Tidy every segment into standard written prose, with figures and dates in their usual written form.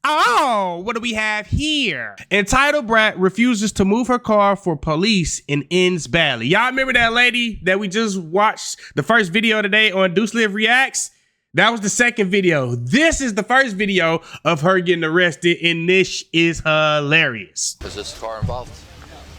Oh, what do we have here? Entitled Brat refuses to move her car for police and ends badly. Y'all remember that lady that we just watched the first video today on Deuce Live Reacts? That was the second video. This is the first video of her getting arrested, and this is hilarious. Is this car involved?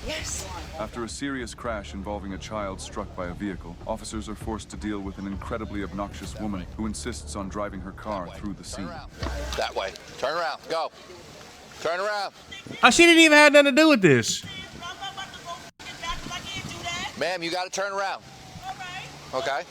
Yes. After a serious crash involving a child struck by a vehicle, officers are forced to deal with an incredibly obnoxious woman who insists on driving her car through the scene. That way. Turn around. Go. Turn around. Oh, she didn't even have nothing to do with this. Ma'am, you got to turn around. Okay.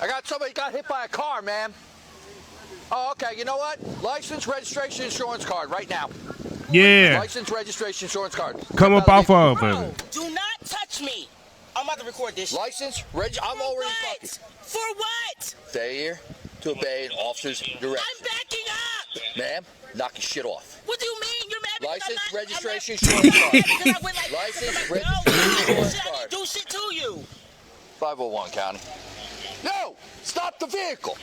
I got somebody got hit by a car, ma'am. Oh, okay. You know what? License, registration, insurance card right now. Yeah. License, registration, insurance card. Come up off of Bro, it. do not touch me. I'm about to record this. License, I'm already what? fucking. For what? Failure to obey an officer's direction. I'm backing up. Ma'am, knock your shit off. What do you mean? You're mad because License, I'm not, registration, I'm insurance not, card. because I went like License, that. registration, No, insurance I card. didn't do shit to you. 501 County. No! Stop the vehicle!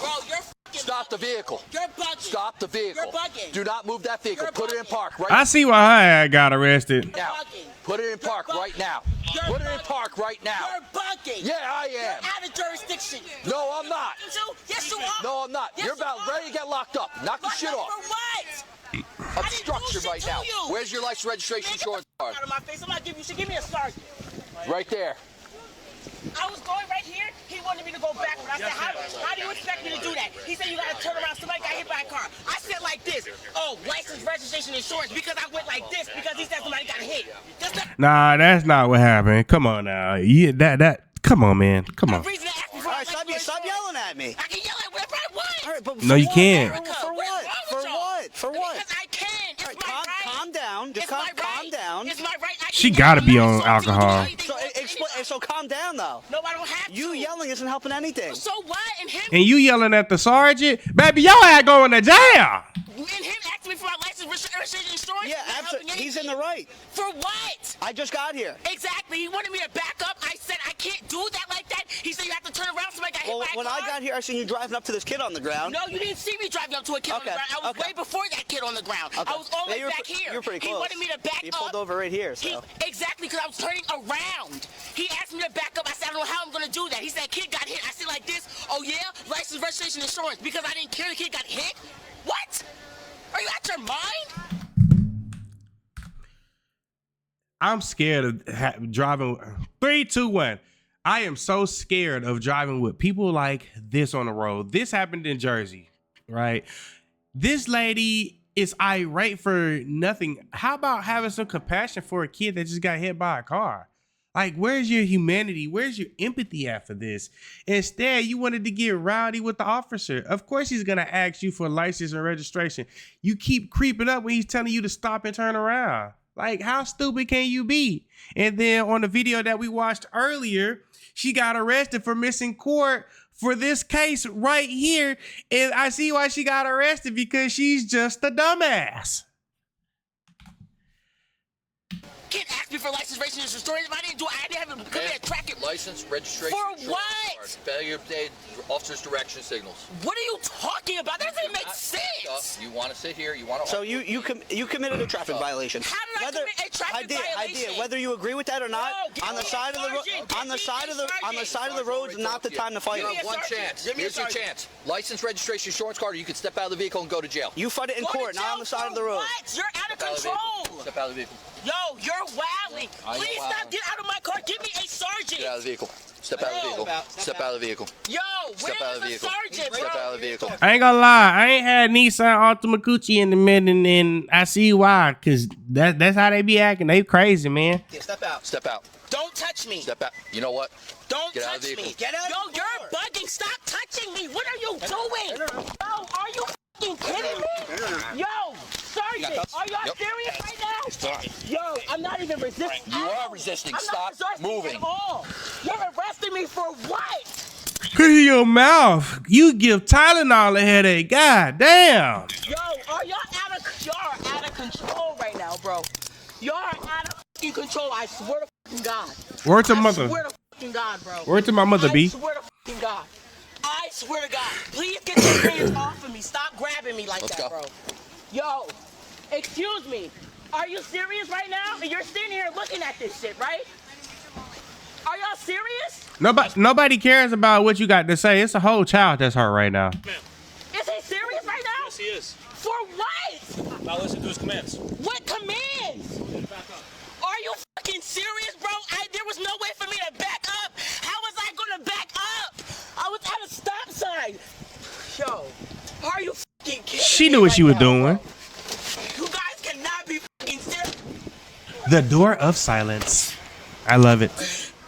Bro, you're fucking Stop the vehicle. You're bugging. Stop the vehicle. You're bugging. Do not move that vehicle. You're Put it in bugging. park right I see why her ass got arrested. You're now. bugging. Put it in park You're right now. You're Put it in bugging. park right now. You're bugging. Yeah, I You're am. out of jurisdiction. No, I'm not. Yes, you are. No, I'm not. Yes, You're you about are. ready to get locked up. Knock your shit off. For what? Obstruction right now. Where's your license, registration, insurance card? Out of my face. I'm not giving you shit. Give me a sergeant. Right there. I was going right here. He wanted me to go backward. I said, how do you expect me to do that? He said, you got to turn around. Somebody got hit by a car. I said like this. Oh, license, registration, insurance. Because I went like this because he said somebody got hit. Nah, that's not what happened. Come on now. Yeah, come on, man. Come on. All right, stop yelling at me. I can yell at whatever I want. All right, but No, you can't. For what? For what? For what? Because I can. It's All right, my right. calm down. Just It's my calm right. down. It's my right. I She can gotta yell be at on you. alcohol. So calm down though. No, I don't have to. You yelling isn't helping anything. So what? And him And you yelling at the sergeant? Baby, your ass going to jail. asking me for my license, registration, insurance. Yeah, absolutely. He's in the right. For what? I just got here. Exactly. He wanted me to back up. I said I can't do that like that. He said you have to turn around. Somebody got hit by a When car. I got here, I seen you driving up to this kid on the ground. No, you didn't see me driving up to a kid on the ground. I was way before that kid on the ground. Okay. I was all the way Yeah, back here. You're pretty close. He wanted me to back up. You pulled over right here, so. Exactly, because I was turning around. He asked me to back up. I said, I don't know how I'm going to do that. He said, kid got hit. I said like this. Oh, yeah? License, registration, insurance. Because I didn't care the kid got hit? What? Are you out your mind? I'm scared of driving. 3, 2, 1. I am so scared of driving with people like this on the road. This happened in Jersey, right? This lady is irate for nothing. How about having some compassion for a kid that just got hit by a car? Like, where's your humanity? Where's your empathy after this? Instead, you wanted to get rowdy with the officer. Of course, he's going to ask you for license and registration. You keep creeping up when he's telling you to stop and turn around. Like, how stupid can you be? And then on the video that we watched earlier, she got arrested for missing court for this case right here. And I see why she got arrested, because she's just a dumbass. Kid asked me for license, registration, insurance. If I didn't do it, I didn't have to come here and track it. License, registration, For insurance what? card, failure to obey officer's direction signals. What are you talking about? That doesn't make sense. You want to sit here? You want to? So you committed a traffic violation. How did I commit a traffic violation? I did. Whether you agree with that or not, No, give on the me a side of the sergeant. on the Give side me of a the sergeant. road is not the time to fight. You Give me have a one sergeant. chance. Give me a Here's your sergeant. chance. License, registration, insurance card, or you can step out of the vehicle and go to jail. You fight it in Go to court, not jail on the side of the for road. What? You're out of Step out of the vehicle. control. Step out of the vehicle. Yo, you're wilding. I know Please wilding. stop. Get out of my car. Give me a sergeant. Get out of the vehicle. Step out of the vehicle. Step out of the vehicle. Yo, Step out of the where's the vehicle. sergeant, bro? Step out of the vehicle. I ain't gonna lie, I ain't had Nissan Altima Coochie in the minute, and I see why, because that's how they be acting. They crazy, man. Yeah, step out. Step out. Don't touch me. Step out. You know what? Don't Get out of touch the me. vehicle. Get out Yo, of the you're car. bugging. Stop touching me. What are you doing? Yo, are you fucking kidding me? Yo, sergeant, are y'all Yep. serious right now? Yo, I'm not even resisting. You are resisting. I'm Stop not resisting moving. at all. You're arresting me for what? Put in your mouth. You give Tylenol a headache. God damn. Yo, are y'all out of control right now, bro? Y'all are out of fucking control. I swear to fucking God. Word to I mother. swear to fucking God, bro. Word to my mother, I B. swear to fucking God. I swear to God, please get your hands off of me. Stop grabbing me like Let's that, go. bro. Yo, excuse me. Are you serious right now? And you're sitting here looking at this shit, right? Are y'all serious? Nobody cares about what you got to say. It's a whole child that's hurt right now. Is he serious right now? Yes, he is. For what? Now listen to his commands. What commands? Are you fucking serious, bro? There was no way for me to back up. How was I gonna back up? I was at a stop sign. Yo, are you fucking kidding She me knew what she was right now, doing. bro? You guys cannot be fucking serious. The door of silence. I love it.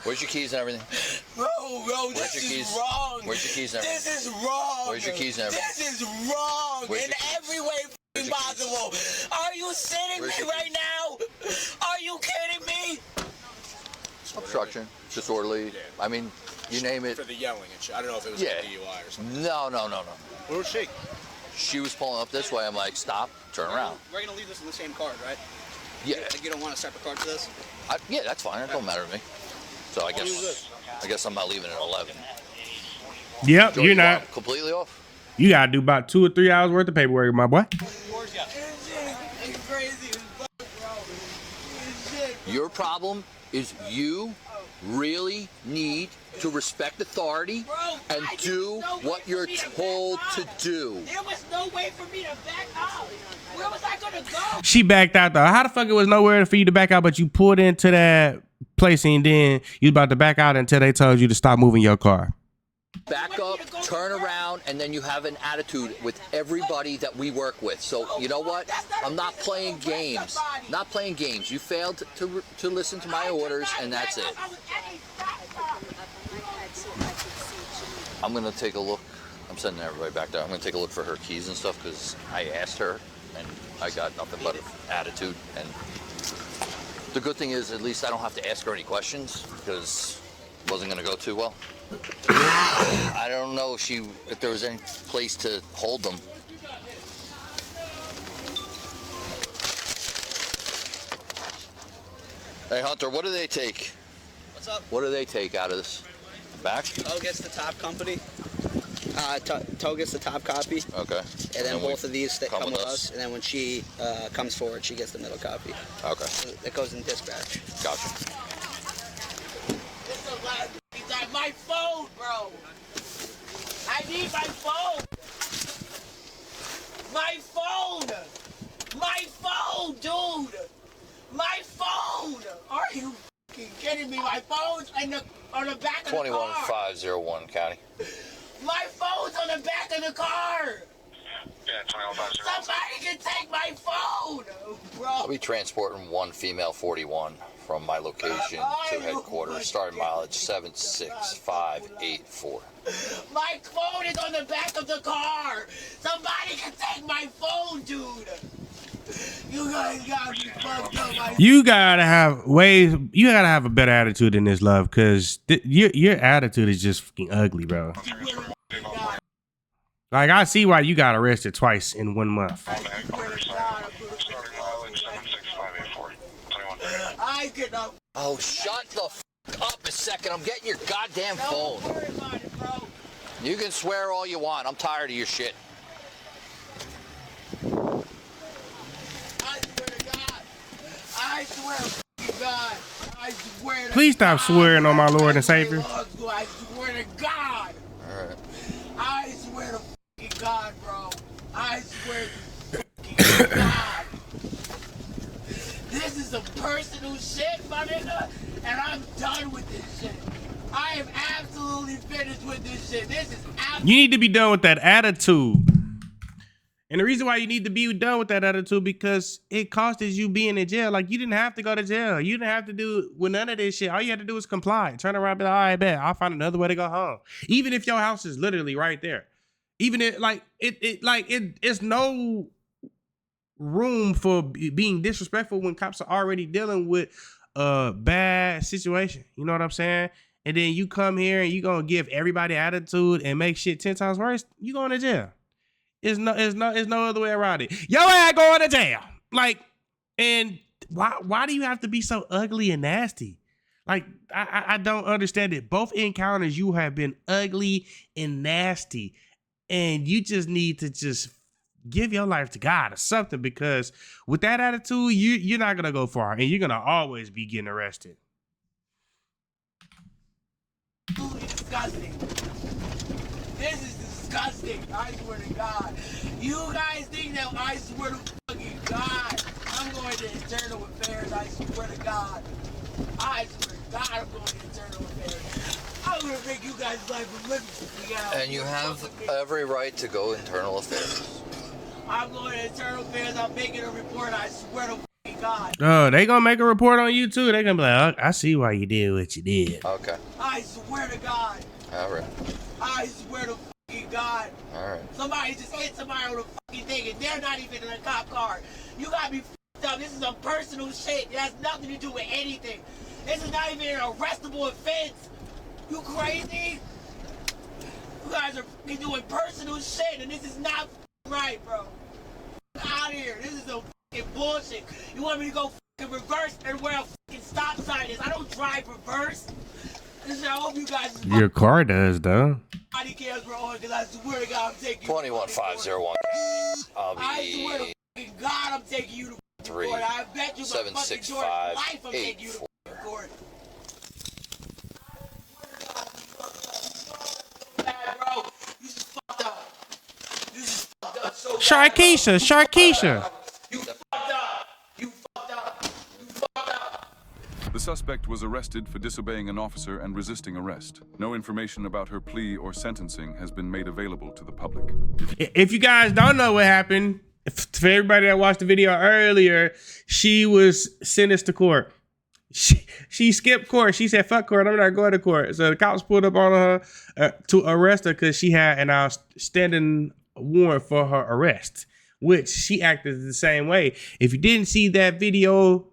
Where's your keys and everything? Bro, Where's this your is keys? wrong. Where's your keys and This everything? is wrong. Where's your keys and everything? This is wrong Where's in your keys? every way Where's your keys? possible. Are you sitting Where's me your right now? Are you kidding me? Obstruction, disorderly. I mean, you name it. For the yelling and shit. I don't know if it was Yeah. a DUI or something. No. Where was she? She was pulling up this way. I'm like, stop, turn around. We're gonna leave this in the same card, right? Yeah, You don't want a separate card for this? yeah, that's fine. It don't matter to me. So I guess I'm not leaving at 11. Yep, Joe, you're you not. want completely off. You gotta do about 2 or 3 hours worth of paperwork, my boy. It's crazy as fuck, bro. Shit. Your problem is you really need to respect authority and do what you're told to do. There was no way for me to back up. Where was I gonna go? She backed out though. How the fuck it was nowhere for you to back out, but you pulled into that place and then you about to back out until they told you to stop moving your car. Back up, turn around, and then you have an attitude with everybody that we work with. So you know what? I'm not playing games. Not playing games. You failed to listen to my orders, and that's it. I'm gonna take a look. I'm sending everybody back there. I'm gonna take a look for her keys and stuff because I asked her, and I got nothing but attitude. And the good thing is, at least I don't have to ask her any questions because it wasn't gonna go too well. I don't know if there was any place to hold them. Hey Hunter, what do they take? What's up? What do they take out of this? Back? Toe gets the top company. Toe gets the top copy. Okay. And then we both of these that come come with with us. us. And then when she comes forward, she gets the middle copy. Okay. So it goes in dispatch. Gotcha. It's a lot of time. My phone, bro. I need my phone. My phone. My phone, dude. My phone. Are you fucking kidding me? My phone's on the back of the car. 21501 County. My phone's on the back of the car. Yeah, 21501. Somebody can take my phone, bro. I'll be transporting one female 41 from my location to headquarters. Starting mileage 76584. My phone is on the back of the car. Somebody can take my phone, dude. You guys got me fucked up. You gotta have ways. You gotta have a better attitude in this, love, because your attitude is just fucking ugly, bro. Like I see why you got arrested twice in 1 month. Starting mileage 76584. 21. I cannot. Oh, shut the f up a second. I'm getting your goddamn phone. Don't worry about it, bro. You can swear all you want. I'm tired of your shit. I swear to God. I swear to God. I swear to Please stop God. swearing on my Lord and Savior. I swear to God. All right. I swear to fucking God, bro. I swear to fucking God. This is some personal shit, my nigga, and I'm done with this shit. I am absolutely finished with this shit. This is absolutely. You need to be done with that attitude. And the reason why you need to be done with that attitude because it costed you being in jail. Like you didn't have to go to jail. You didn't have to do with none of this shit. All you had to do was comply. Turn around and be like, all right, bet. I'll find another way to go home. Even if your house is literally right there. Even if it's no room for being disrespectful when cops are already dealing with a bad situation. You know what I'm saying? And then you come here and you gonna give everybody attitude and make shit 10 times worse. You going to jail. It's no other way around it. Yo ass going to jail. Like, and why do you have to be so ugly and nasty? Like, I don't understand it. Both encounters, you have been ugly and nasty. And you just need to just give your life to God or something, because with that attitude, you're not going to go far, and you're going to always be getting arrested. Disgusting. This is disgusting. I swear to God. You guys think that I swear to fucking God, I'm going to internal affairs. I swear to God. I swear to God, I'm going to internal affairs. I'm going to make you guys' life a living. Yeah, And you have every right to go internal affairs. I'm going to internal affairs. I'm making a report. I swear to fucking God. Oh, they gonna make a report on you too. They gonna be like, oh, I see why you did what you did. Okay. I swear to God. All right. I swear to fucking God. All right. Somebody just hit somebody on a fucking thing and they're not even in a cop car. You gotta be fucked up. This is some personal shit. It has nothing to do with anything. This is not even an arrestable offense. You crazy? You guys are fucking doing personal shit and this is not right, bro. Out of here. This is some fucking bullshit. You want me to go fucking reverse and where a fucking stop sign is? I don't drive reverse. I hope you guys. Your car does, though. Body cams were on because I swear to God I'm taking you. 21501. I'll I swear to be fucking God I'm taking you to 3 court. I bet you my seven fucking six George five life I'm taking you 8 to court. Bad, bro. You just fucked up. You just fucked up so bad. Sharkeisha. You fucked up. You fucked up. You fucked up. The suspect was arrested for disobeying an officer and resisting arrest. No information about her plea or sentencing has been made available to the public. If you guys don't know what happened, for everybody that watched the video earlier, she was sentenced to court. She skipped court. She said, fuck court, I'm not going to court. So the cops pulled up on her to arrest her because she had an outstanding warrant for her arrest, which she acted the same way. If you didn't see that video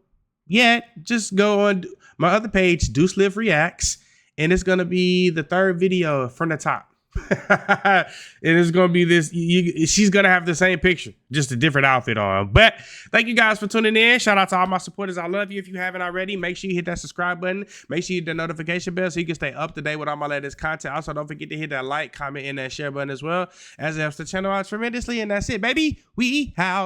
yet, just go on my other page, Deuce Live Reacts, and it's going to be the third video from the top. And it's gonna be this. She's gonna have the same picture, just a different outfit on. But thank you guys for tuning in. Shout out to all my supporters. I love you. If you haven't already, make sure you hit that subscribe button. Make sure you hit the notification bell so you can stay up to date with all my latest content. Also, don't forget to hit that like, comment, and that share button as well, as it helps the channel out tremendously. And that's it, baby. We out.